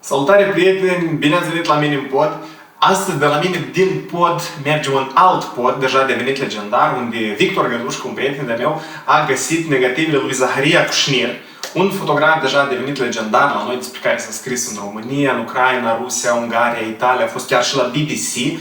Salutare, prieteni! Bine ați venit la mine în pod! Astăzi de la mine din pod merge un alt pod, deja devenit legendar, unde Victor Gălușcu, un prieten de meu, a găsit negativele lui Zaharia Cușnir, un fotograf deja devenit legendar la noi, despre care s-a scris în România, în Ucraina, Rusia, Ungaria, Italia, a fost chiar și la BBC,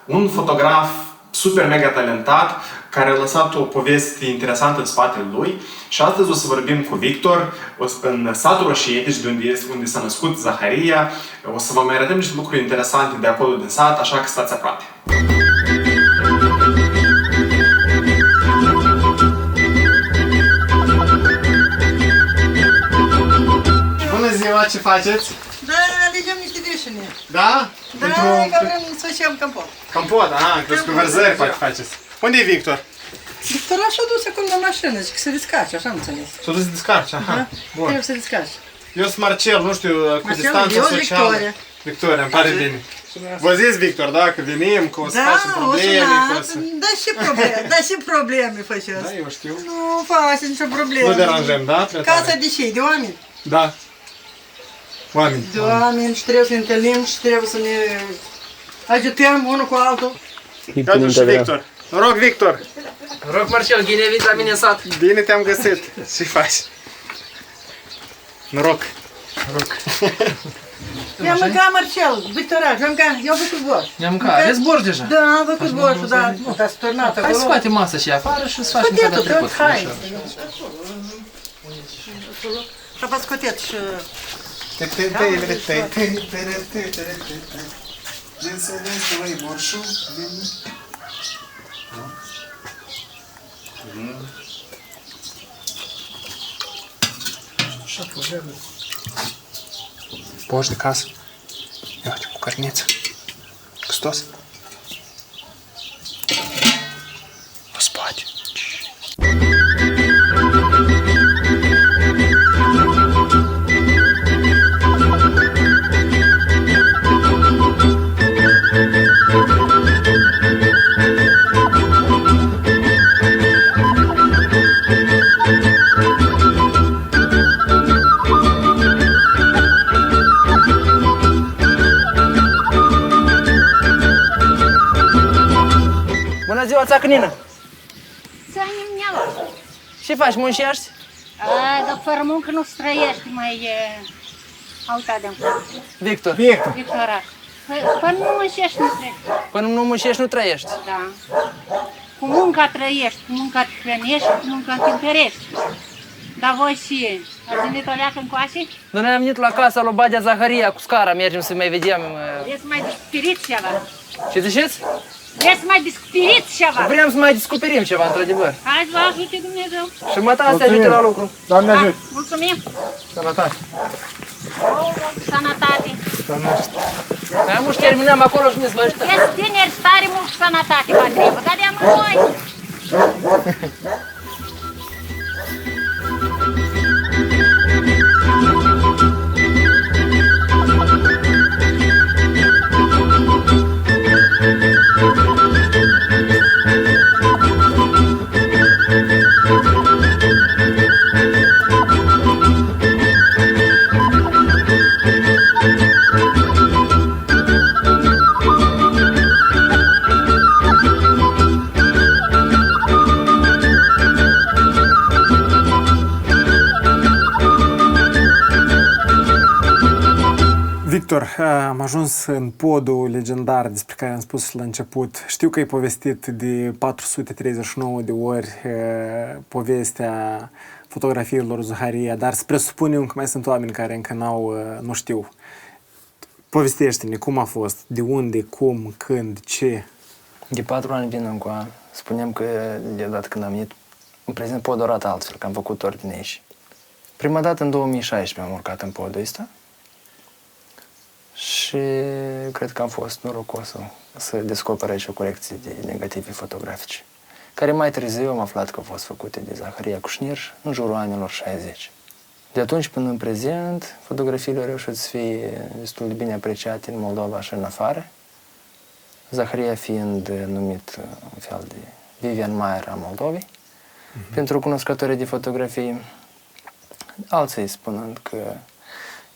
un fotograf super mega talentat, care a lăsat o poveste interesantă în spatele lui. Și astăzi o să vorbim cu Victor în satul Roșietici, unde s-a născut Zaharia. O să vă mai arătăm niște lucruri interesante de acolo din sat, așa că stați aproape. Bună ziua, ce faceți? Da, alegem niște vișine. Da? Da, că vrem să facem compot. Compot, crezi că vărzări poate faceți. Unde e Victor? Victor s-a dus acum la mașină, zic că se descarce, așa am înțeles. S-a dus să descarce, aha. Da? Bun. Trebuie să descarce. Eu sunt Marcel, nu știu, cu Marcel, distanță eu socială. Victoria. Victoria, îmi pare bine. Vă zis, Victor, da, că venim, că o să facem probleme, că o să... Da, și probleme, da, și probleme faceți. Da, eu știu. Nu faci nicio problemă. Nu deranjăm, da? Casa de ce? De oameni? Da. Oameni. De oameni și trebuie să ne întâlnim și trebuie să ne ajutăm unul cu altul. Iată și Victor. Noroc, Victor. Noroc, Marcel, bine ai venit la mine în sat. Bine te-am găsit. Ce faci? Noroc. I-am mâncat, Marcel, Victoria, i-am mâncat, eu am făcut borș. Ne-am mâncat. Aveți borș deja? Da, am făcut borșul, da. Nu, dar s-a turnat Hai acolo. să scoatem masa și afară și să facem ca de trecut. Hai. Și-a fost scotet și... Borș de casă. Ia uite, cu cărniță. Gustos. Nu spate. Bună ziua, țacănină! Să ne Ce faci, muncești? dar fără muncă nu străiești, mai auta de Victor. Victora. Până nu muncești, nu trăiești. Până nu muncești, nu trăiești. Da. Cu munca trăiești, cu munca te hrănești, cu munca întâmpărești. Dar voi și ați venit o leacă încoace? Dar noi am venit la casa lui Badea Zaharia cu scara, mergem să mai vedem. Vreți să mai descoperiți ceva? Ce ziceți? Vreți să mai descoperiți ceva? Vrem să mai descoperim ceva, într-adevăr. Hai să vă ajute Dumnezeu. Și măta să te ajute la lucru. Doamne Da, ajut! mulțumim. Sănătate! Sănătate. Noi am terminăm acolo și ne să vă ajutăm. Ești tineri, stare mult și sănătate vă trebuie. Dar de-am noi. Victor, am ajuns în podul legendar despre care am spus la început. Știu că ai povestit de 439 de ori povestea fotografiilor Zaharia, dar să presupunem că mai sunt oameni care încă nu știu. Povestește-ne cum a fost, de unde, cum, când, ce. De 4 ani vin încoa. Spuneam că deodată când am venit, în prezent podul arată altfel, că am făcut ordine aici. Prima dată în 2016 am urcat în podul ăsta. Și cred că am fost norocos să descoper aici o colecție de negative fotografice, care mai târziu am aflat că au fost făcute de Zaharia Cușnir în jurul anilor 60. De atunci până în prezent, fotografiile au reușit să fie destul de bine apreciate în Moldova și în afară. Zaharia fiind numit un fel de Vivian Maier a Moldovei, pentru cunoscătorii de fotografie, alții spunând că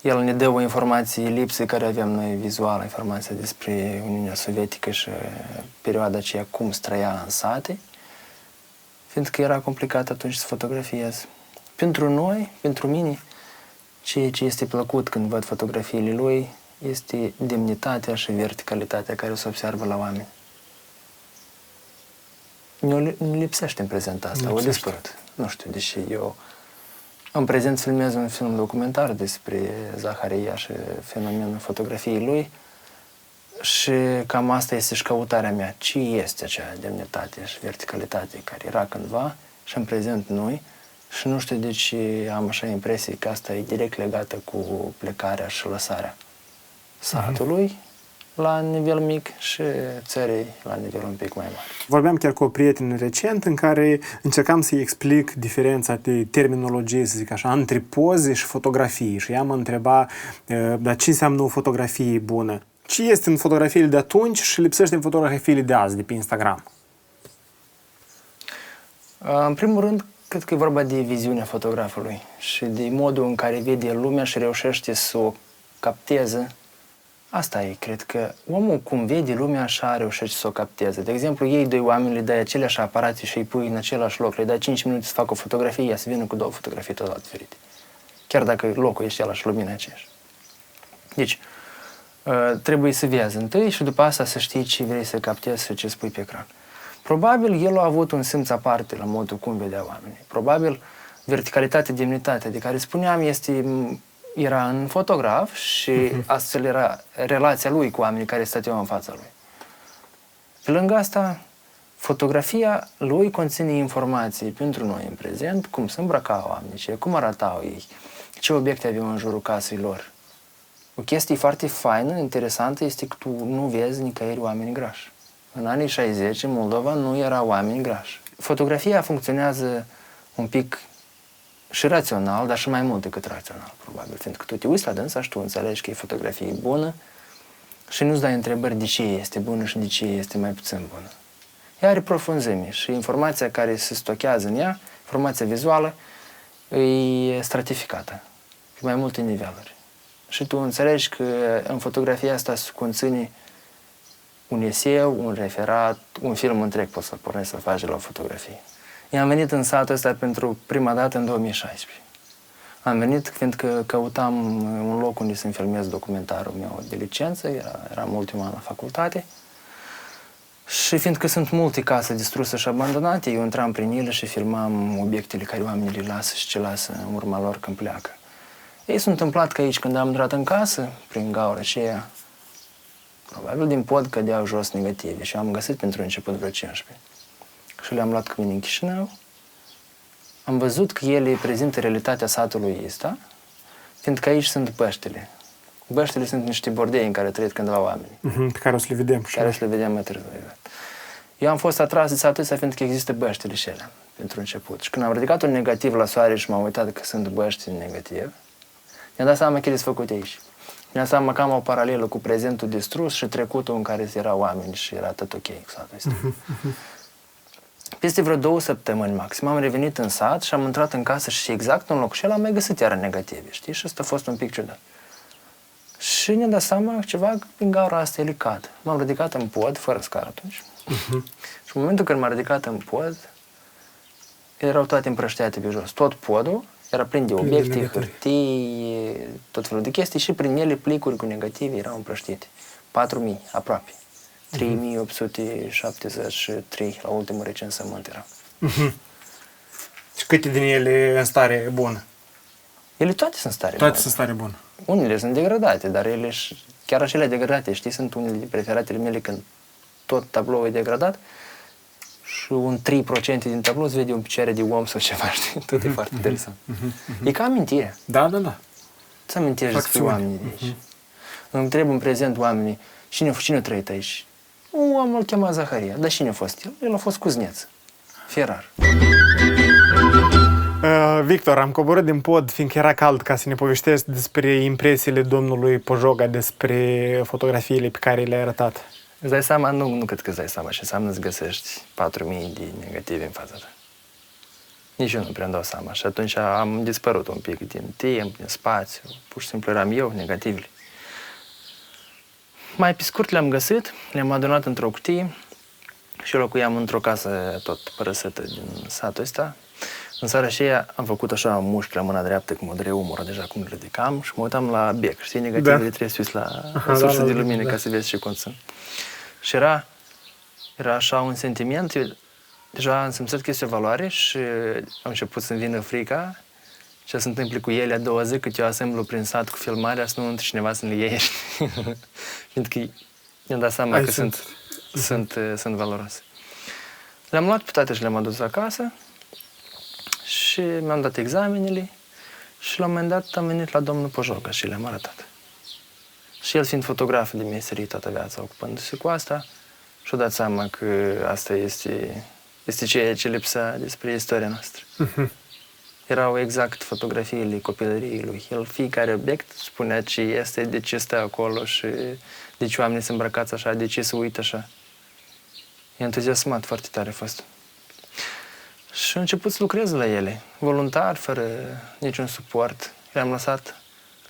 El ne dă o informație lipsă care avem noi vizuală, informația despre Uniunea Sovietică și perioada aceea cum străia în sate, fiindcă era complicat atunci să fotografiez. Pentru noi, pentru mine, ceea ce este plăcut când văd fotografiile lui este demnitatea și verticalitatea care se observă la oameni. Ne lipsește în prezent asta, o dispărut. Nu știu, deși eu în prezent filmez un film documentar despre Zaharia și fenomenul fotografiei lui și cam asta este și căutarea mea. Ce este acea demnitate și verticalitate care era cândva și în prezent noi și nu știu de ce am așa impresie că asta e direct legată cu plecarea și lăsarea satului la nivel mic și țării la nivel un pic mai mare. Vorbeam chiar cu o prietenă recent în care încercam să-i explic diferența de terminologie, să zic așa, între poze și fotografii. Și ea mă întreba, dar ce înseamnă o fotografie bună? Ce este în fotografiile de atunci și lipsește în fotografiile de azi, de pe Instagram? În primul rând, cred că e vorba de viziunea fotografului și de modul în care vede el lumea și reușește să o capteze. Asta e, cred că omul cum vede lumea așa reușește să o capteze. De exemplu, ei doi oameni le dai aceleași aparate și îi pui în același loc, le dai 5 minute să facă o fotografie, ea să vină cu 2 fotografii total diferite. Chiar dacă locul este același, lumina aceeași. Deci, trebuie să vezi întâi și după asta să știi ce vrei să captezi și ce spui pe ecran. Probabil el a avut un simț aparte la modul cum vedea oamenii. Probabil verticalitate, demnitate de care spuneam era în fotograf și astfel era relația lui cu oamenii care stăteau în fața lui. Pe lângă asta, fotografia lui conține informații pentru noi în prezent, cum se îmbrăcau oamenii, cum arătau ei, ce obiecte aveau în jurul casei lor. O chestie foarte faină, interesantă, este că tu nu vezi nicăieri oameni grași. În anii 60, în Moldova, nu erau oameni grași. Fotografia funcționează un pic și rațional, dar și mai mult decât rațional, probabil. Fiindcă tu te uiți la dânsa și tu înțelegi că e fotografie bună și nu-ți dai întrebări de ce este bună și de ce este mai puțin bună. Ea are profunzime și informația care se stochează în ea, informația vizuală, e stratificată pe mai multe niveluri. Și tu înțelegi că în fotografia asta se conține un eseu, un referat, un film întreg poți să-l pornești să-l faci de la o fotografie. Eu am venit în satul ăsta pentru prima dată în 2016. Am venit fiindcă căutam un loc unde să-mi filmez documentarul meu de licență, eram ultimul an la facultate. Și fiindcă sunt multe case distruse și abandonate, eu intram prin ele și filmam obiectele care oamenii le lasă și ce lasă în urma lor când pleacă. Ei s-a întâmplat că aici, când am intrat în casă, prin gaură aceea, probabil din pod cădeau jos negative și am găsit pentru început vreo 15. Și le-am luat cu mine în Chișinău. Am văzut că ele prezintă realitatea satului ăsta, fiindcă aici sunt băștile. Băștile sunt niște bordei în care trăiesc cândva oamenii. Pe care o să le vedem. Care o să le vedem mai târziu. Eu am fost atras de satul ăsta fiindcă există băștile și ele, pentru început. Și când am ridicat un negativ la soare și m-am uitat că sunt băști în negativ, mi-am dat seama că ele sunt făcute aici. Mi-am dat seama că am o paralelă cu prezentul distrus și trecutul în care erau oameni și era tot ok cu satul ăsta. Peste vreo 2 săptămâni maxim am revenit în sat și am intrat în casă și exact în locul acela am mai găsit iară negative, știi? Și asta a fost un pic ciudat. Și ne-am dat seama că ceva din gaura asta e licat. M-am ridicat în pod, fără scară atunci. Și în momentul când m-am ridicat în pod, erau toate împrăștiate pe jos. Tot podul era plin de obiecte, hârtii, tot felul de chestii și prin ele plicuri cu negative erau împrăștite. 4.000 aproape. 3.873 la ultimul recensământ erau. Și câte din ele în stare bună? Ele toate sunt stare Toate bună. sunt stare bună. Unele sunt degradate, dar ele, chiar acelea degradate, știi, sunt unele din preferatele mele când tot tabloul e degradat și un 3% din tablou se vede un picioare de om sau ceva, știi? Tot e foarte interesant. E ca amintire. Da, da, da. Să amintești despre oamenii de aici. Îmi întreb în prezent oamenii, cine a trăit aici? Un om îl chema Zaharia. Dar cine a fost el? El a fost cuzneț. Ferar. Victor, am coborât din pod fiindcă era cald ca să ne povestești despre impresiile domnului Pojoga, despre fotografiile pe care le-ai arătat. Îți dai seama? Nu cred că îți dai seama ce înseamnă să găsești 4.000 de negative în fața ta. Nici eu nu prea dau seama. Și atunci am dispărut un pic din timp, din spațiu. Pur și simplu eram eu, negativele. Mai pe scurt le-am găsit, le-am adunat într-o cutie și locuiam într-o casă tot părăsită din satul ăsta. În seara aceea am făcut așa mușchi la mâna dreaptă, cum o durea umără deja cum îl ridicam și mă uitam la bec. Știi, negativele trebuie să uiți la sursă de lumină ca să vezi ce cum sunt. Și era așa un sentiment, eu deja am simțit că este o valoare și am început să-mi vină frica ce se întâmplă cu ele a doua zi, cât eu asemblu prin sat cu filmarea, să nu intre cineva să ne iei. Fiindcă mi-am dat seama că sunt valoroase. Le-am luat pe toate și le-am adus acasă și mi-am dat examenele și la un moment dat am venit la domnul Pojoga și le-am arătat. Și el fiind fotograf de meserie toată viața, ocupându-se cu asta, și-a dat seama că asta este ceea ce lipsea despre istoria noastră. Erau exact fotografiile copilăriei lui. El, fiecare obiect, spunea ce este, de ce stă acolo și de ce oamenii se îmbrăcați așa, de ce se uită așa. E entuziasmat foarte tare a fost. Și a început să lucrez la ele, voluntar, fără niciun suport. Le-am lăsat,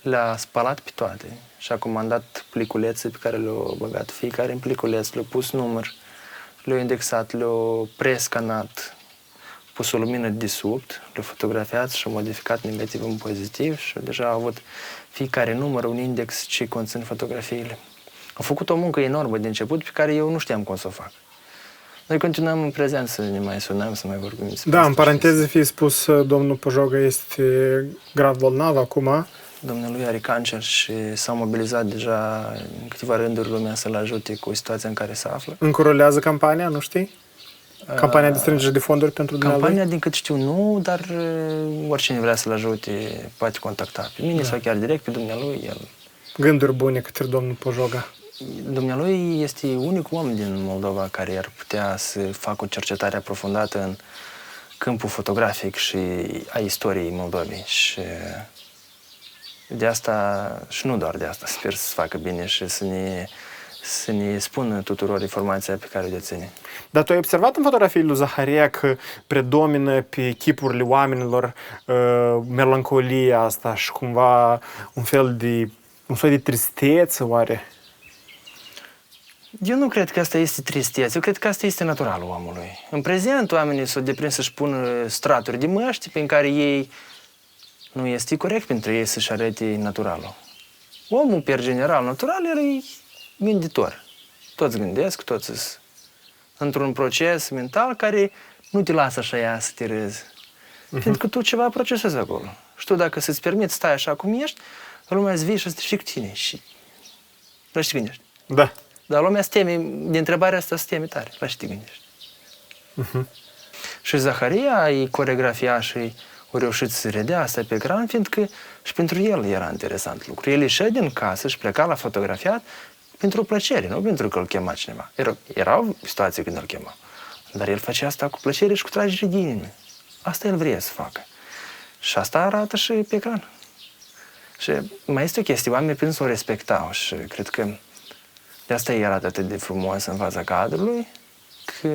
le-a spălat pe toate și a comandat pliculețe pe care le-au băgat fiecare în pliculeț, le-au pus număr, le-au indexat, le-au prescanat, pus o lumină de desubt, le-au fotografiat și au modificat negativ în pozitiv și deja au avut fiecare număr, un index ce conțin fotografiile. Au făcut o muncă enormă de început pe care eu nu știam cum să o fac. Noi continuăm în prezent să ne mai sunăm, să mai vorbim. Da, în paranteză fie spus, domnul Pojoga este grav bolnav acum. Domnul are cancer și s-a mobilizat deja în câteva rânduri lumea să-l ajute cu situația în care se află. Încă rulează campania, nu știi? Campania de strângere de fonduri pentru dumneavoastră? Campania, din cât știu, nu, dar oricine vrea să-l ajute poate contacta pe mine sau chiar direct pe dumnealui. El. Gânduri bune către domnul Pojoga. Dumnealui este unicul om din Moldova care ar putea să facă o cercetare aprofundată în câmpul fotografic și a istoriei Moldovei. Și de asta, și nu doar de asta, sper să facă bine și să ne spună tuturor informația pe care o deține. Dar tu ai observat în fotografiile lui Zaharia că predomină pe chipurile oamenilor melancolia asta și cumva un soi de tristețe, oare? Eu nu cred că asta este tristețe, eu cred că asta este naturalul omului. În prezent, oamenii s-au deprins să-și pună straturi de măști prin care ei nu este corect pentru ei să-și arate naturalul. Omul, per general, natural, el e gânditor. Toți gândesc, toți sunt într-un proces mental care nu te lasă așa ea să te râzi. Pentru că tu ceva procesezi acolo. Și tu, dacă să-ți permiți stai așa cum ești, lumea îți vii și să te fie cu tine și la ce te gândești. Da. Dar lumea se teme, de întrebarea asta se teme tare. La ce te gândești? Și Zaharia e coreografia și o reușit să redea asta pe ecran, fiindcă și pentru el era interesant lucru. El ieșea din casă și pleca la fotografiat pentru o plăcere, nu pentru că îl chema cineva. Erau situații când îl chema. Dar el făcea asta cu plăcere și cu tragere de inimă. Asta el vrea să facă. Și asta arată și pe ecran. Și mai este o chestie, oamenii prin să o respectau și cred că de asta era atât de frumos în fața cadrului, că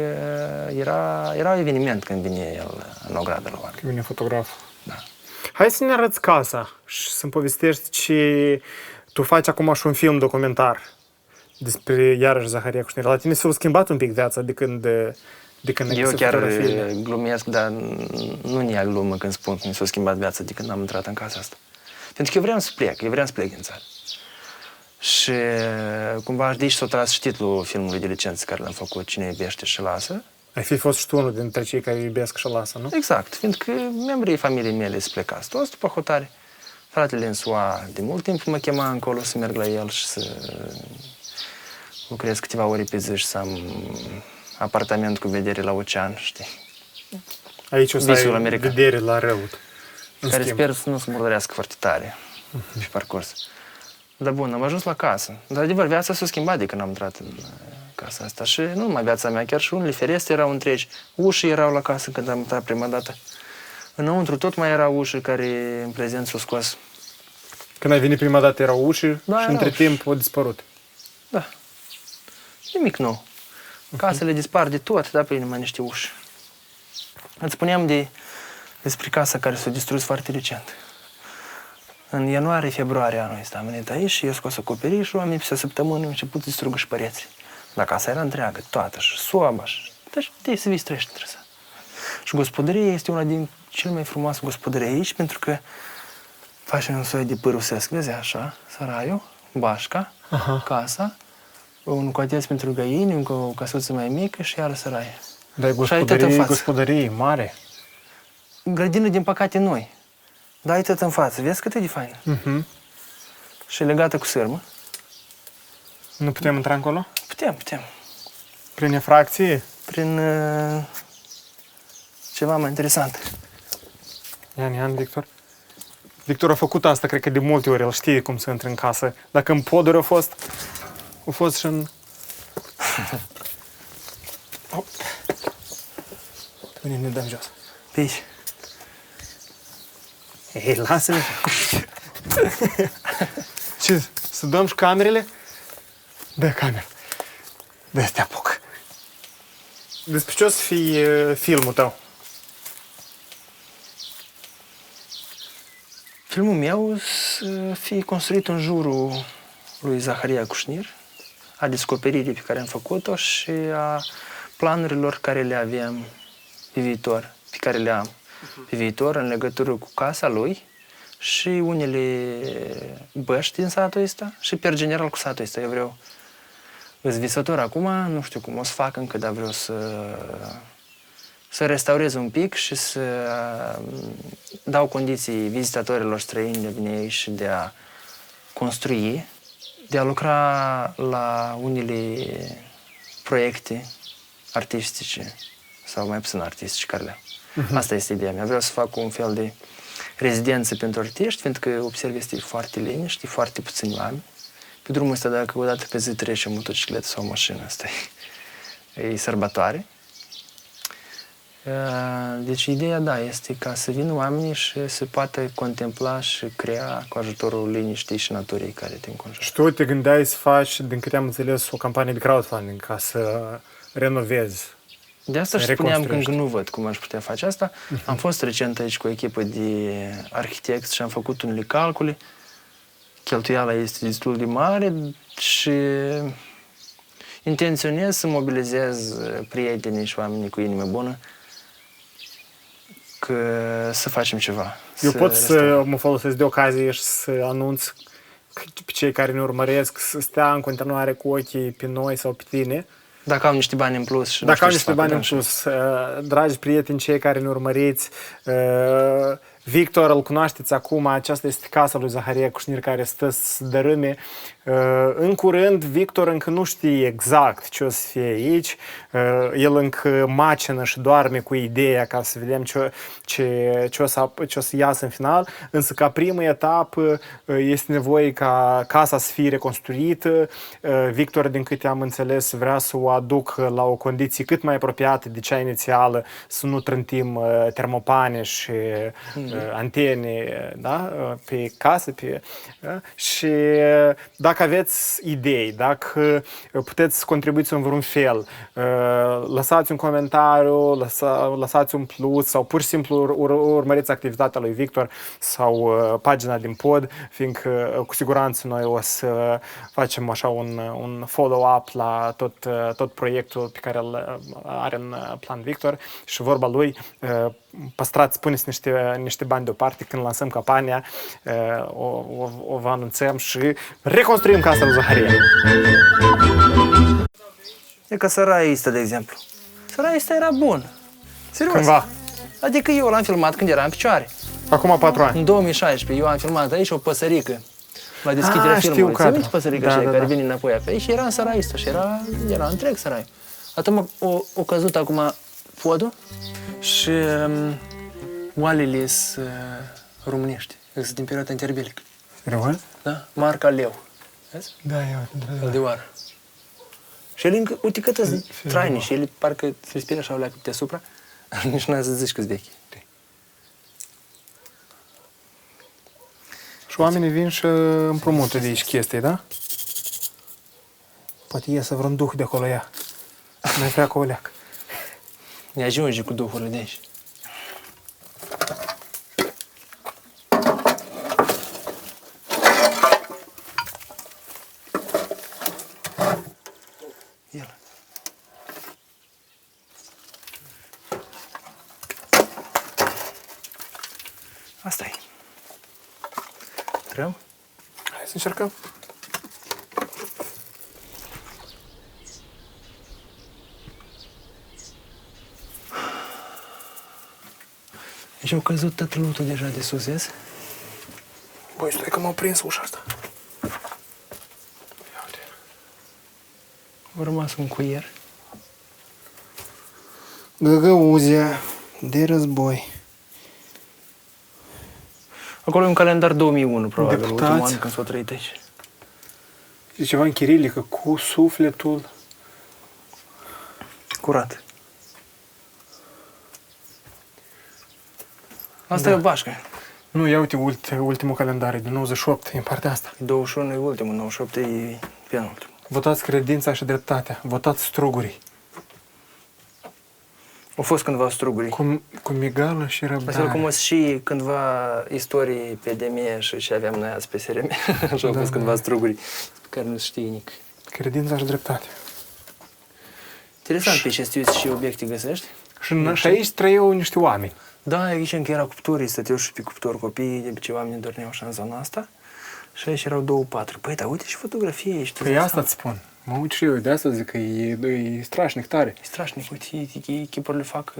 era eveniment când vine el în ogradă la oameni. Când vine fotograf. Da. Hai să ne arăți casa și să-mi povestești ce tu faci acum și un film documentar despre iarăși Zaharia Cușnir. La tine s-a schimbat un pic viața de când ai Eu găsit chiar fotografiile. glumesc, dar nu ne-a glumă când spun că mi s-a schimbat viața de când am intrat în casa asta. Pentru că eu vreau să plec din țară. Și cumva de aici s-a tras și titlul filmului de licență care l-am făcut, Cine iubește și lasă. Ai fi fost și tu unul dintre cei care iubesc și lasă, nu? Exact, fiindcă membrii familiei mele se plecați toți după hotare. Fratele în SUA de mult timp mă chema încolo să merg la el și să lucrez câteva ore pe zi și să am apartament cu vedere la ocean, știi? Aici o să Visul ai american. vedere la Răut. Care sper să nu se murdărească foarte tare pe parcurs. Dar bun, am ajuns la casă. Dar, adevăr, viața s-a schimbat de când am intrat în casa asta. Și nu numai viața mea, chiar și unele ferestre erau întregi. Ușii erau la casă când am intrat prima dată. Înăuntru tot mai erau uși care în prezent s-au scos. Când ai venit prima dată erau uși Da, și între erau timp au dispărut. Da. Nimic nou. Casele dispar de tot, dar pe numai niște uși. Îți spuneam de despre casa care s-a distrus foarte recent. În ianuarie-februarie anul ăsta am venit aici și eu scos acoperișul, oamenii pe o săptămână au început să distrugă și păreții. Dar casa era întreagă, toată, și soaba, și... Deci, de să vii trăiești între să. Și gospodăria este una din cele mai frumoase gospodării aici, pentru că facem un soi de păr rusesc, vezi, așa, săraiul, bașca, casa, un coteț pentru găini, o căsuță mai mică și iară săraie. Dar gospodărie mare. Grădină, din păcate, noi. Dar ai tot în față, vezi cât e de faină. Și legată cu sârmă. Nu putem intra încolo? Putem. Prin infracție? Prin ceva mai interesant. Ian, Victor. Victor a făcut asta, cred că de multe ori, el știe cum să intre în casă. Dacă în poduri a fost și în... Până ne dăm jos. Pe aici. Ei, lasă-le. Ce, să dăm și camerele? Dă camera. Dă să te apuc. Despre ce o să fie filmul tău? Filmul meu să fie construit în jurul lui Zaharia Cușnir, a descoperirii pe care am făcut-o și a planurilor care le avem pe viitor, pe care le am pe viitor în legătură cu casa lui și unele băști din satul ăsta și per general cu satul ăsta. Eu vreau, îs visător acum, nu știu cum o să fac încă, dar vreau să restaurez un pic și să dau condiții vizitatorilor străini de vine aici și de a construi, de a lucra la unele proiecte artistice sau mai puțin artistice care le am. Asta este ideea mea. Vreau să fac un fel de rezidență pentru artiști, pentru că observ este foarte liniște, foarte puțini oameni. Pe drumul ăsta, dacă odată pe zi trece o motocicletă sau o mașină, asta e sărbătoare. Deci ideea, da, este ca să vină oamenii și să poată contempla și crea cu ajutorul liniștii și naturii care te înconjoară. Și tu te gândeai să faci, din câte am înțeles, o campanie de crowdfunding ca să renovezi. De asta și spuneam că încă nu văd cum aș putea face asta. Am fost recent aici cu o echipă de arhitecți și am făcut unele calcule. Cheltuiala este destul de mare și intenționez să mobilizez prietenii și oamenii cu inimă bună că să facem ceva. Eu pot să mă folosesc de ocazie și să anunț pe cei care ne urmăresc să stea în continuare cu ochii pe noi sau pe tine. Dacă au niște bani în plus și Dacă au niște bani în plus, dragi prieteni, cei care ne urmăriți, Victor, îl cunoașteți acum, aceasta este casa lui Zaharia Cușnir care stă să dărâme. În curând, Victor încă nu știe exact ce o să fie aici. El încă macină și doarme cu ideea ca să vedem ce o să iasă în final. Însă, ca primă etapă, este nevoie ca casa să fie reconstruită. Victor, din câte am înțeles, vrea să o aduc la o condiție cât mai apropiată de cea inițială, să nu trântim termopane și antene, da? Pe casă. Și dacă aveți idei, dacă puteți să contribuiți în vreun fel, lăsați un comentariu, lăsați un plus sau pur și simplu urmăriți activitatea lui Victor sau pagina din pod, fiindcă cu siguranță noi o să facem așa un follow-up la tot proiectul pe care îl are în plan Victor și vorba lui. Păstrați, puneți niște bani deoparte, când lansăm campania, o vă anunțăm și reconstruim casa lui Zaharia. E ca săraiul ăsta, de exemplu. Săraiul ăsta era bun. Serios. Cândva. Adică eu l-am filmat când eram în picioare. Acum 4 ani. În 2016 eu am filmat aici o păsărică la deschiderea filmului. Ți-ai văzut păsărica care vine înapoi pe aici? Și era în săraiul ăsta și era întreg săraiul. Atunci o căzut acum podul și oalele sunt românești. Sunt din perioada interbelică. Serios? Da? Marca Leu. Vezi? Da, eu. De oară. Și el încă, uite cât îți traini și el parcă se respiră așa o leacă deasupra. Nici n-ai să zici câți vechi. Și oamenii vin și împrumută de aici chestii, da? Poate iese vreun duh de acolo ea. Mai vrea cu o leacă. Ne ajunge cu duhurile de aici. El. Asta e. Trăm? Hai să încercăm. Deci au căzut tot lutul deja de sus, vezi? Băi, stai că m-au prins ușa asta. A rămas un cuier. Găgăuzia de război. Acolo e un calendar 2001, probabil, Deputați. ultimul an când s-o trăit aici. E ceva în chirilică, cu sufletul. Curat. Asta e o bașcă. Nu, ia uite, ultimul calendar e de 98, e în partea asta. 21 e ultimul, 98 e penultimul. Votați credința și dreptatea. Votați strugurii. Au fost cândva strugurii. Cu migală și La fel cum răbdare. o și cândva istorii pe DME și ce aveam noi azi pe SRM. Așa au fost cândva strugurii pe care nu știe nic. Credința și dreptatea. Interesant, pe ce știu și obiecte găsești. Și aici trăiau niște oameni. Da, aici încă era cuptorii, stăteau și pe cuptor copiii, de ce oamenii dormeau așa în zona asta. Și aici erau 2 patru. Păi, dar uite și fotografie aici. tu Păi dai asta seama. îți spun. Mă uit și eu, de asta zic că e strașnic tare. E strașnic, uite, echipurile fac...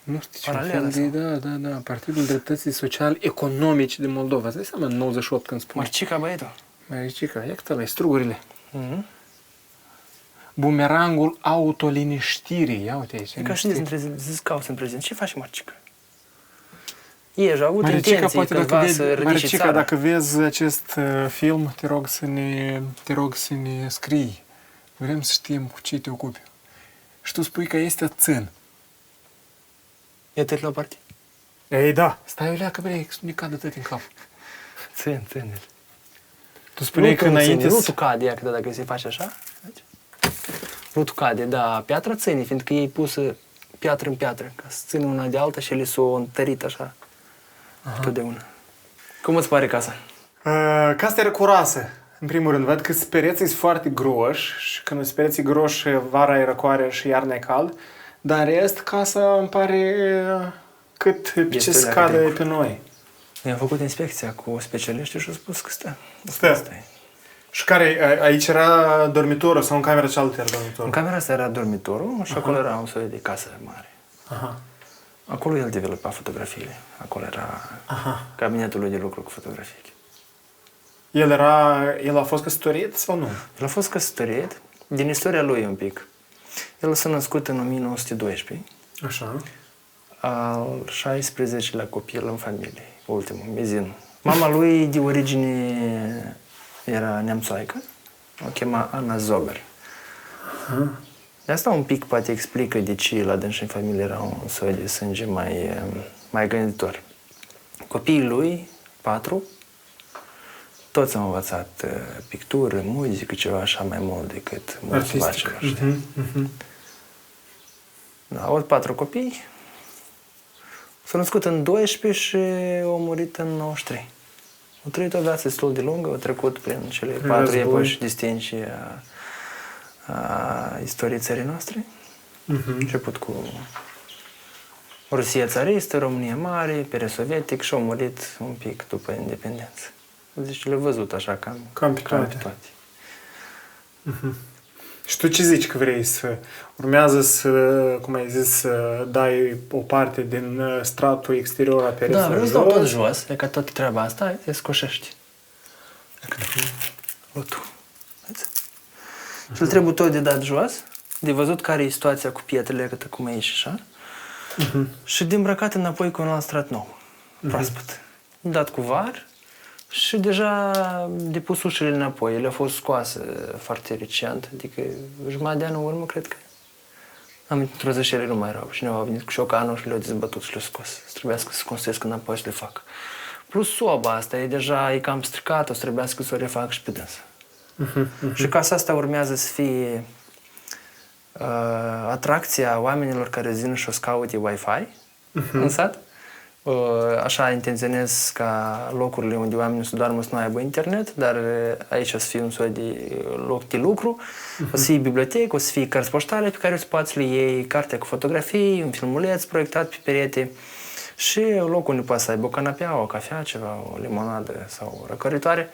Nu știu ce Paralelă fel de, da, Partidul Dreptății Social-Economice de Moldova. Îți dai seama în 98 când spune. Marcica, băietul. Mai zice că, ia că ăla, strugurile. Mhm. Bumerangul autoliniștirii. Ia uite aici. E ca și zis cauți în prezent. Ce faci, Marcica? Ei a avut Maricica, intenții poate cândva să ridice Maricica, țara. dacă vezi acest film, te rog să ne scrii. Vrem să știm cu ce te ocupi. Și tu spui că este țân. E tăi la parte? Ei, da. Stai o leacă, vrei, să nu ne cadă tot în cap. Țin. Tu spuneai că înainte... Rutul cade, ia că dacă se face așa. Rutul cade, da. Piatra ține, fiindcă ei pusă piatră în piatră, ca să țină una de alta și ele s-o întărit așa. Totdeauna. Cum îți pare casa? Casa era curoasă. În primul rând, văd că pereții sunt foarte groși și când sunt pereții groși, vara e răcoare și iarna e cald. Dar în rest, casa îmi pare cât pe ce Este scade leacă de pe noi. Mi-am făcut inspecția cu specialiști și au spus că stă. Stă. Asta e. Și care, aici era dormitorul sau în camera cealaltă era În dormitorul? camera asta era dormitorul și acolo era un soi de casă mare. Aha. Acolo el developa fotografiile. Acolo era cabinetul lui de lucru cu fotografii. El a fost căsătorit sau nu? El a fost căsătorit, din istoria lui un pic. El s-a născut în 1912, Așa. al 16-lea copil în familie, ultimul, Mezin. Mama lui de origine era neamțoaică, o chema Ana Zober. De asta un pic poate explică de ce la dânsi în familie era un soi de sânge mai gânditor. Copiii lui, 4, toți au învățat pictură, muzică, ceva așa mai mult decât mulți bachelor, știi? Da, au 4 copii. S-a născut în 12 și au murit în 93. Au trăit o viață destul de lungă, au trecut prin cele 4 epoși distinși a istoriei țării noastre. Început cu Rusia țaristă, România mare, Imperiul Sovietic și au murit un pic după independență. Deci le-au văzut așa Cam pe toate. Și tu ce zici că vrei să urmează să, cum ai zis, să dai o parte din stratul exterior a pereților? Da, vreau să dau tot jos, e ca toată treaba asta, te scoșești. Lutul. Și îl trebuie tot de dat jos, de văzut care e situația cu pietrele, cât cum e aici și așa, și de îmbrăcat înapoi cu un alt strat nou, proaspăt. Dat cu var și deja de pus ușile înapoi. Ele au fost scoase foarte recent, adică jumătate de an în urmă, cred că. Am într-o zi și ele nu mai erau. Cineva a venit cu șocanul și le-a dezbătut și le-a scos. Trebuiască să construiesc înapoi și le fac. Plus soba asta e deja e cam stricată, o să trebuiască să o refac și pe dânsă. Și casa asta urmează să fie atracția oamenilor care vin și o caute Wi-Fi în sat. Așa intenționez ca locurile unde oamenii să doarmă să nu aibă internet, dar aici o să fie un soi de loc de lucru, o să fie bibliotecă, o să fie cărți poștale pe care o să poți să le iei, carte cu fotografii, un filmuleț proiectat pe perete și locul unde poți să aibă o canapea, o cafea, ceva, o limonadă sau o răcoritoare,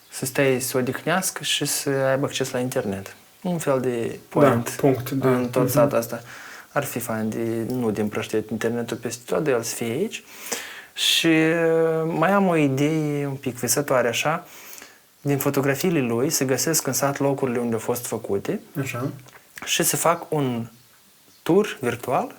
să stai, să odihnească și să aibă acces la internet. Un fel de punct în tot satul ăsta. Ar fi fain de nu de împrăștiet internetul peste tot, de el să fie aici. Și mai am o idee un pic visătoare așa, din fotografiile lui să găsesc în sat locurile unde au fost făcute Așa. și să fac un tur virtual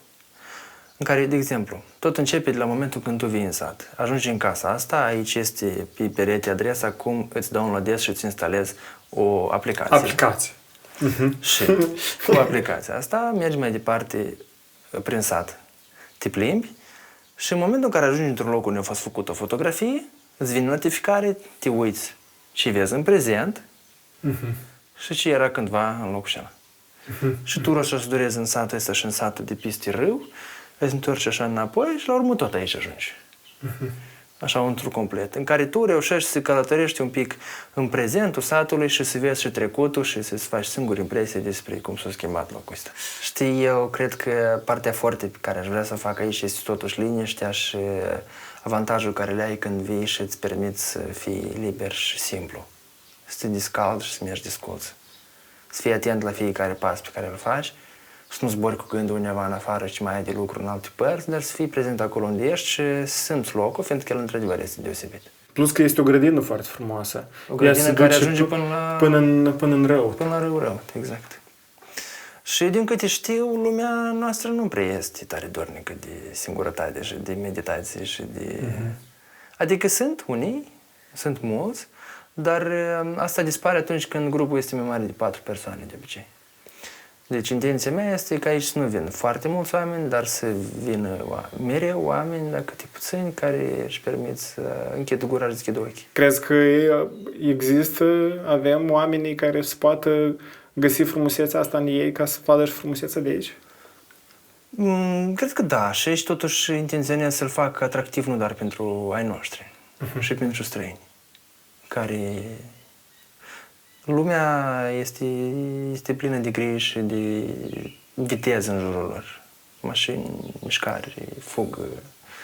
în care, de exemplu, tot începe de la momentul când tu vii în sat. Ajungi în casa asta, aici este pe perete adresa cum îți downloadezi și îți instalezi o aplicație. Aplicație. Și cu aplicația asta mergi mai departe prin sat. Te plimbi și în momentul în care ajungi într-un loc unde a fost făcută o fotografie, îți vine notificare, te uiți ce vezi în prezent și ce era cândva în locul ăla. Și tu roșu să durezi în satul ăsta și în satul de peste râu, îți întorci așa înapoi și la urmă tot aici ajungi. Așa un tur complet, în care tu reușești să călătorești un pic în prezentul satului și să vezi și trecutul și să-ți faci singur impresie despre cum s-a schimbat locul ăsta. Știi, eu cred că partea foarte pe care aș vrea să o fac aici este totuși liniștea și avantajul care le ai când vii și îți permiți să fii liber și simplu. Să te descalzi și să mergi desculț. Să fii atent la fiecare pas pe care îl faci, să nu zbori cu gândul undeva în afară și mai ai de lucru în alte părți, dar să fii prezent acolo unde ești și să simți locul, fiindcă el într-adevăr este deosebit. Plus că este o grădină foarte frumoasă. O grădină care ajunge până în râu. Până la râu, exact. Și din câte știu, lumea noastră nu prea este tare dornică de singurătate și de meditație și de... Adică sunt unii, sunt mulți, dar asta dispare atunci când grupul este mai mare de 4 persoane de obicei. Deci intenția mea este că aici să nu vină foarte mulți oameni, dar să vină mereu oameni, dar câte puțini, care își permit să închidă gura și deschidă ochii. Crezi că avem oamenii care să poată găsi frumusețea asta în ei ca să vadă și frumusețea de aici? Cred că da, și aici totuși intenționez să-l fac atractiv nu doar pentru ai noștri, și pentru străini, care... Lumea este plină de griji și de viteză în jurul lor. Mașini, mișcare, fugă,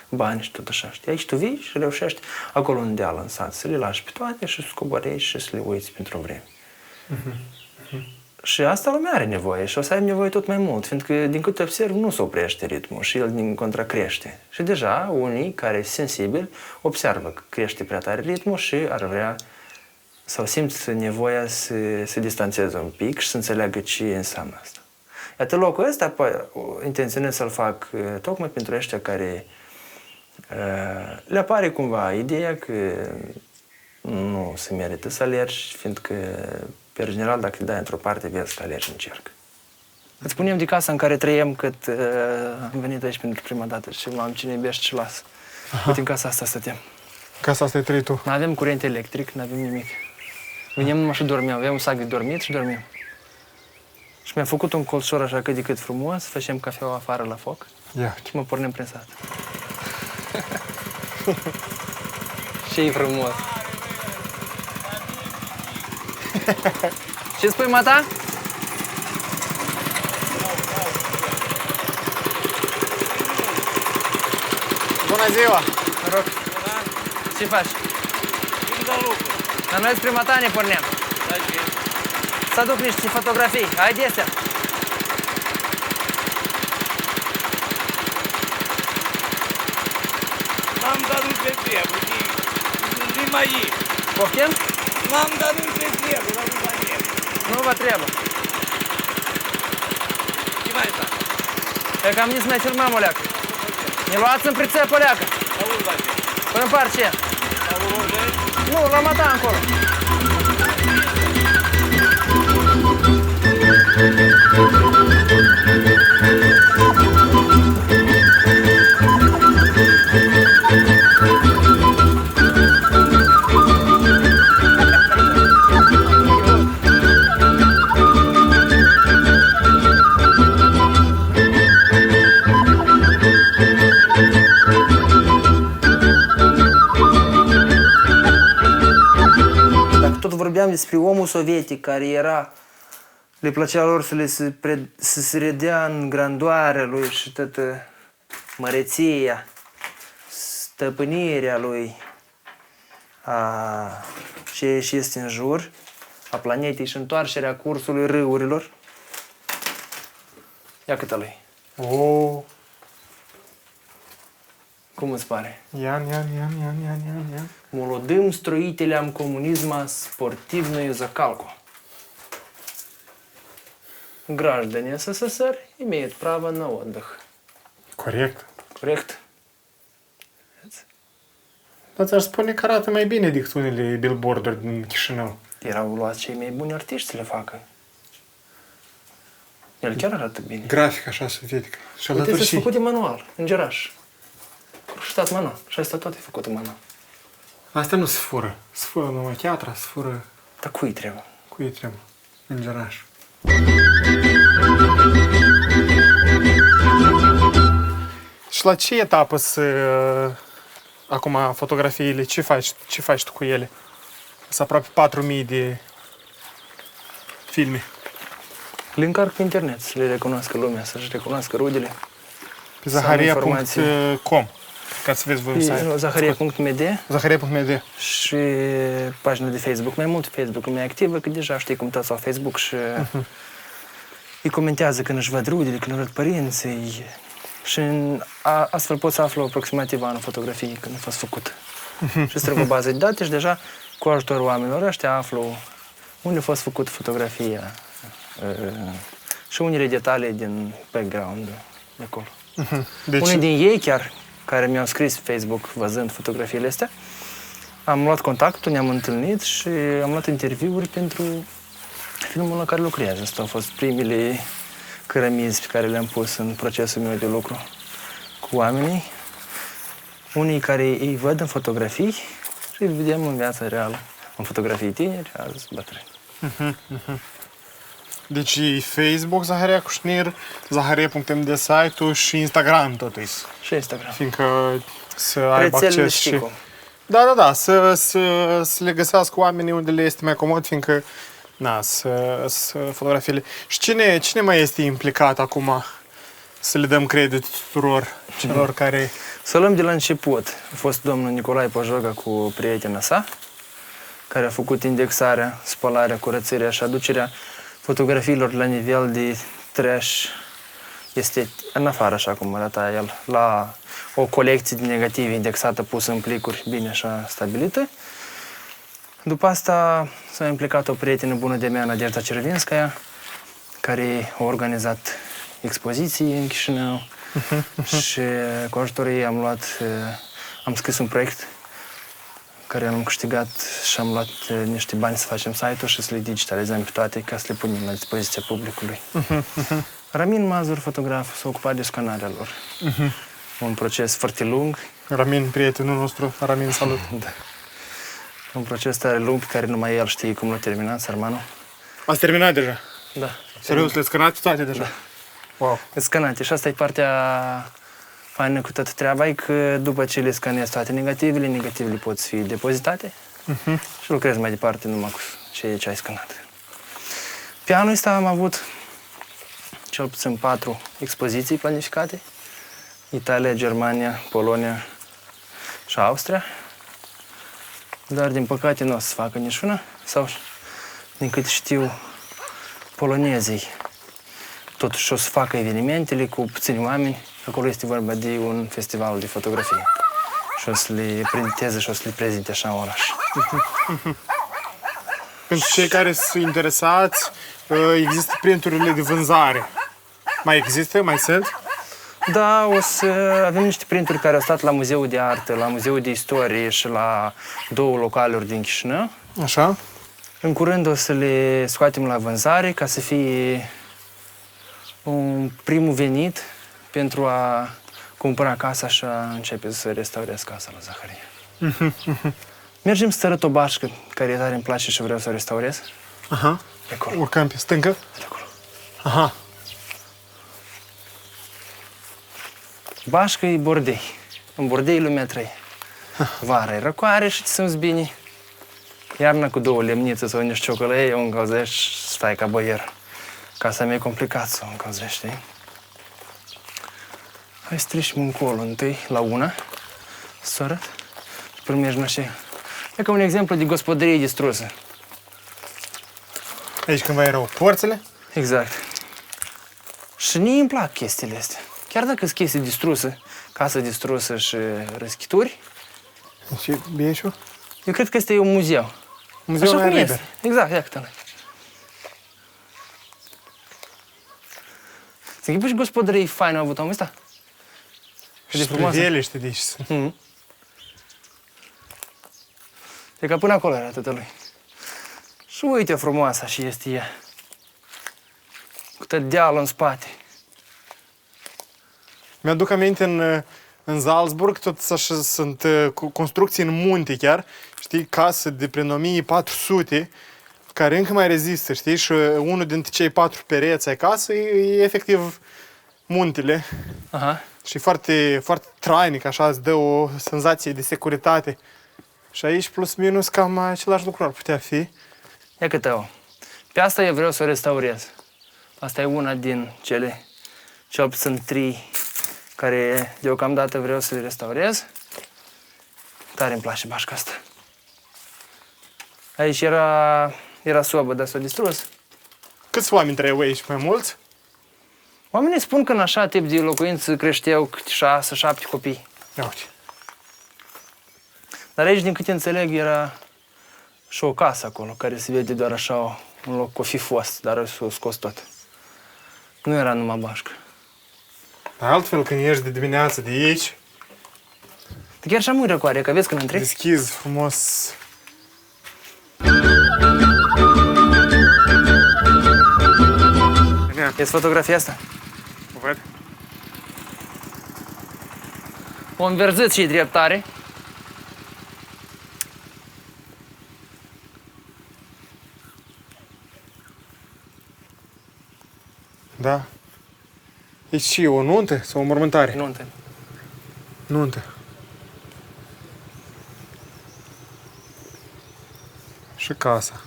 bani și tot așa. Știi? Aici tu vii și reușești acolo în deal, în sat, să le lași pe toate și să scoborești și să le uiți pentru o vreme. Și asta lumea are nevoie și o să ai nevoie tot mai mult, fiindcă din câte observ nu se oprește ritmul și el din contra crește. Și deja unii care sunt sensibili observă că crește prea tare ritmul și ar vrea sau simt nevoia să se distanțeze un pic și să înțeleagă ce înseamnă asta. Iată, locul ăsta intenționez să-l fac tocmai pentru ăștia care le apare cumva ideea că nu se merită să alergi, fiindcă, pe general, dacă te dai într-o parte, vezi că alergi în cerc. Îți spunem de casa în care trăiem cât am venit aici pentru prima dată și m-am cine iubește și las. Uite, în casa asta stăteam. Casa asta e trăit tu. N-avem curent electric, n-avem nimic. Veneam numai și dormeam, aveam un sac de dormit și dormeam. Și mi-a făcut un colțor așa cât de cât frumos, făceam cafeaua afară la foc și mă pornim prin sat. Ce-i frumos! Ce spui, mata? Bună ziua! Mă rog. Ce faci? Dar noi spre Matane porneam. Să aduc niște fotografii. Hai de astea. N-am dat nu te trebuie, nu mai e. Poftim? N-am dat nu te trebuie, dar nu mai e. Nu vă trebuie. Ce mai e? E cam nici mai filmăm o leacă. Ne luați în prițep o leacă. La unul va fi. Până în parce. La unul va fi. Nu, la Mata încolo. despre omul sovietic care era, le plăcea lor să se redea în grandoarea lui și toată măreția, stăpânirea lui a ceea ce este în jur, a planetei și întoarcerea cursului râurilor. Ia câtă lui. O, Cum îți pare? Ian. Молодым строителям коммунизма спортивную закалку. Граждане СССР имеют право на отдых. Corect. Corect? Dar ți-aș spune că arată mai bine decât unele billboard-uri din Chișinău. Erau luați cei mai buni artiști să le facă. El chiar arată bine. Grafic așa sovietică. Și Uite, alături sunt și... făcute manual, în geraș. Croștat manual. Și asta toate făcute manual. Astea nu se fură. Se fură numai cheatra, se fură Dar cui trebuie? cu ei trebuie. Îngeraș. Și la ce etapă acum fotografiile? Ce faci tu cu ele? Sunt aproape 4.000 de filme. Le încarc pe internet, să le recunoască lumea, să-și recunoască rudele. Pe Să am zaharia.com ca să vezi voi un site. Zaharia.md Zaharia.md. și pagina de Facebook. Mai mult Facebook-ul meu activă, că deja știi cum toți la Facebook și îi comentează când își văd rudele, când își văd părinții. Și astfel pot să aflu aproximativ anul fotografiei când a fost făcut. Și strâng o bază de date și deja cu ajutorul oamenilor ăștia aflu unde a fost făcut fotografia și unele detalii din background de acolo. Deci, Unii din ei chiar, care mi-au scris pe Facebook văzând fotografiile astea, am luat contactul, ne-am întâlnit și am luat interviuri pentru filmul la care lucrează. Asta au fost primele cărămizi pe care le-am pus în procesul meu de lucru cu oamenii. Unii care îi văd în fotografii și îi vedem în viața reală. În fotografii tineri, alți bătrâni. deci Facebook, Zaharia Cușnir, Zaharia.md site-ul și Instagram totuși. Și Instagram. Fiindcă să aibă Rețelele acces știi și... cum. Da, să le găsească oamenii unde le este mai comod, fiindcă să fotografiile. Și cine mai este implicat acum să le dăm credit tuturor celor care... Să luăm de la început. A fost domnul Nicolae Pojoga cu prietena sa, care a făcut indexarea, spălarea, curățirea și aducerea fotografiilor la nivel de trash. Este în afară, așa cum arăta el, la o colecție de negative indexată, pusă în plicuri bine așa stabilită. După asta s-a implicat o prietenă bună de mea, Nadejda Cervinskaya, care a organizat expoziții în Chișinău și cu ajutorul ei am scris un proiect care am câștigat și am luat niște bani să facem site-ul și să le digitalizăm pe toate ca să le punem la dispoziția publicului. Ramin Mazur, fotograf, s-a ocupat de scanarea lor. Un proces foarte lung. Ramin, prietenul nostru, Ramin, salut! Da. Un proces tare lung pe care numai el știe cum l-a terminat, sărmanul. Ați terminat deja? Da. Serios, le-ați scănat toate deja? Da. Wow! Scanate. Și asta e partea faină cu toată treaba, e că după ce le scanezi toate negativele pot fi depozitate și lucrezi mai departe numai cu ceea ce ai scanat. Pe anul ăsta am avut cel puțin 4 expoziții planificate. Italia, Germania, Polonia și Austria. Dar, din păcate, nu o să se facă niciuna. Sau, din cât știu, polonezii totuși o să facă evenimentele cu puțini oameni. Acolo este vorba de un festival de fotografie. Și o să le printeze și o să le prezinte așa în oraș. Pentru cei care sunt interesați, există printurile de vânzare. Mai există? Mai sunt? Da, o să avem niște printuri care au stat la Muzeul de Artă, la Muzeul de Istorie și la 2 localuri din Chișinău. Așa? În curând o să le scoatem la vânzare ca să fie un primul venit pentru a cumpăra casa și a începe să restaurez casa la Zaharia. Mergem să arăt o bașcă care tare îmi place și vreau să o restaurez. Aha. De acolo. Urcăm pe stâncă? De acolo. Aha. Bașcă e bordei. În bordei lumea trăie. Vara e răcoare și ți-mi bine. Iarna cu 2 lemnițe sau niște ciocolăie, o încălzești, stai ca boier. Casa mea e complicat să o încălzești, știi? Hai să treci încolo întâi, la una, să arăt și primești nașe. E ca un exemplu de gospodărie distrusă. Aici cândva erau porțile? Exact. Și mie îmi plac chestiile astea. Chiar dacă sunt chestii distruse, casă distrusă și răschituri, Și bieșul? eu cred că este un muzeu. Muzeul Așa mai cum liber. este. Exact, iată-l. Să închipui și gospodărie faină au avut omul ăsta? Și de Și frumoasă. priveliște de aici sunt. Mhm. E ca până acolo era tatălui. Și uite frumoasa și este ea. Cu tot dealul în spate. Mi-aduc aminte în Salzburg, tot așa sunt construcții în munte chiar, știi, casă de prin 1400, care încă mai rezistă, știi, și unul dintre cei 4 pereți ai casei e efectiv muntele Aha. și foarte, foarte trainic, așa, îți dă o senzație de securitate. Și aici, plus minus, cam același lucru ar putea fi. Ia câte o. Pe asta eu vreau să o restaurez. Asta e una din cele, cel puțin 3, care deocamdată vreau să le restaurez. Tare îmi place bașca asta. Aici era sobă, dar s-a distrus. Câți oameni trăiau aici? Mai mulți? Oamenii spun că în așa tip de locuință creșteau câte 6-7 copii. Ia uite. Dar aici, din câte înțeleg, era și o casă acolo, care se vede doar așa un loc o fi fost, dar s-a scos tot. Nu era numai bașcă. Dar altfel, când ieși de dimineață de aici, Te chiar așa mui răcoare, că vezi când întrebi? deschizi frumos. Vezi fotografia asta? Văd. O înverzit și dreptare. Da. Aici și o nuntă sau o mormântare? Nuntă. Nuntă. Și casa.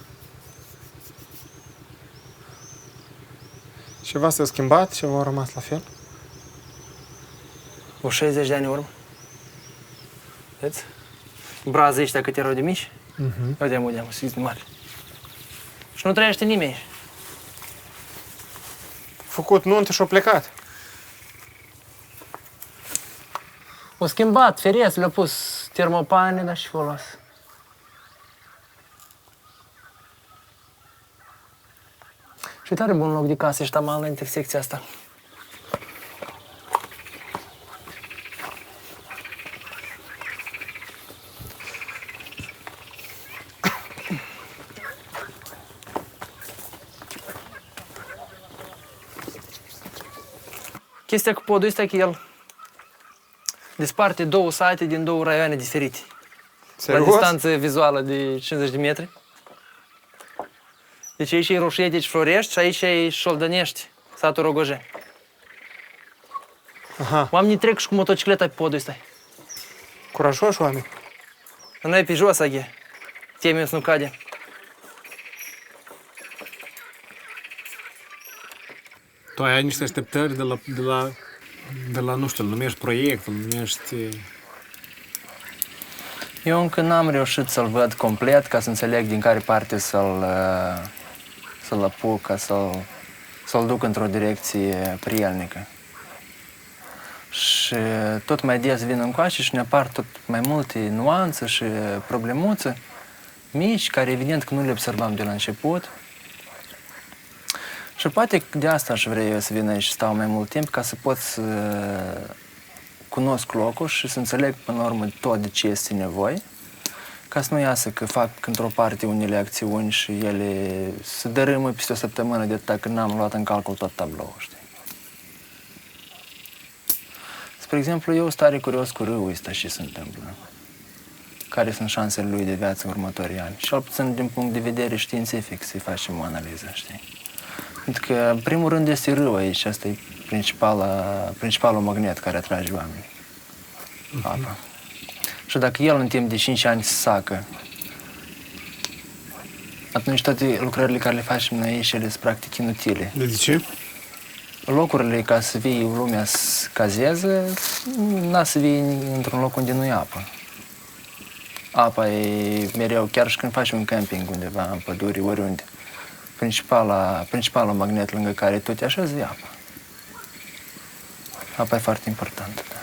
Ceva s-a schimbat, ceva a rămas la fel. O 60 de ani în urmă. Vezi? Brazii ăștia cât erau de mici. Uite-mă, sunt mari. Și nu trăiește nimeni. Făcut nuntă și-a plecat. O schimbat, fereastră, le-au pus termopane, dar și folos. Și tare bun loc de casă, ești amal la intersecția asta. Chestia cu podul ăsta e că el desparte 2 sate din 2 raioane diferite. La distanță vizuală de 50 de metri. Deci aici e Roșietici, Florești și aici e Șoldănești, satul Rogoje. Aha. Oamenii trec și cu motocicleta pe podul ăsta. Curajoși oameni. Noi pe jos, aghe. Teme să nu cade. Tu ai niște așteptări de la, nu știu, îl numești proiect, îl numești... Eu încă n-am reușit să-l văd complet ca să înțeleg din care parte să-l apuc, ca să-l duc într-o direcție prielnică. Și tot mai des vin încoace și ne apar tot mai multe nuanțe și problemuțe mici, care evident că nu le observam de la început. Și poate de asta aș vrea eu să vin aici și stau mai mult timp ca să pot să cunosc locul și să înțeleg până la urmă tot de ce este nevoie, ca să nu iasă că fac într-o parte unele acțiuni și ele se dărâmă peste o săptămână de atâta că n-am luat în calcul tot tabloul, știi? Spre exemplu, eu sunt tare curios cu râul ăsta și se întâmplă. Care sunt șansele lui de viață în următorii ani. Și cel puțin din punct de vedere științific să-i facem o analiză, știi? Pentru că, în primul rând, este râul aici. Asta e principalul magnet care atrage oamenii. Apa. Și dacă el în timp de 5 ani se sacă atunci toate lucrările care le facem noi și ele sunt practic inutile. De ce? Locurile ca să vii lumea să cazeze, n-a să vii într-un loc unde nu e apă. Apa e mereu, chiar și când faci un camping undeva în pădure, oriunde, principala magnet lângă care tot te așezi e apa. Apa e foarte importantă, da.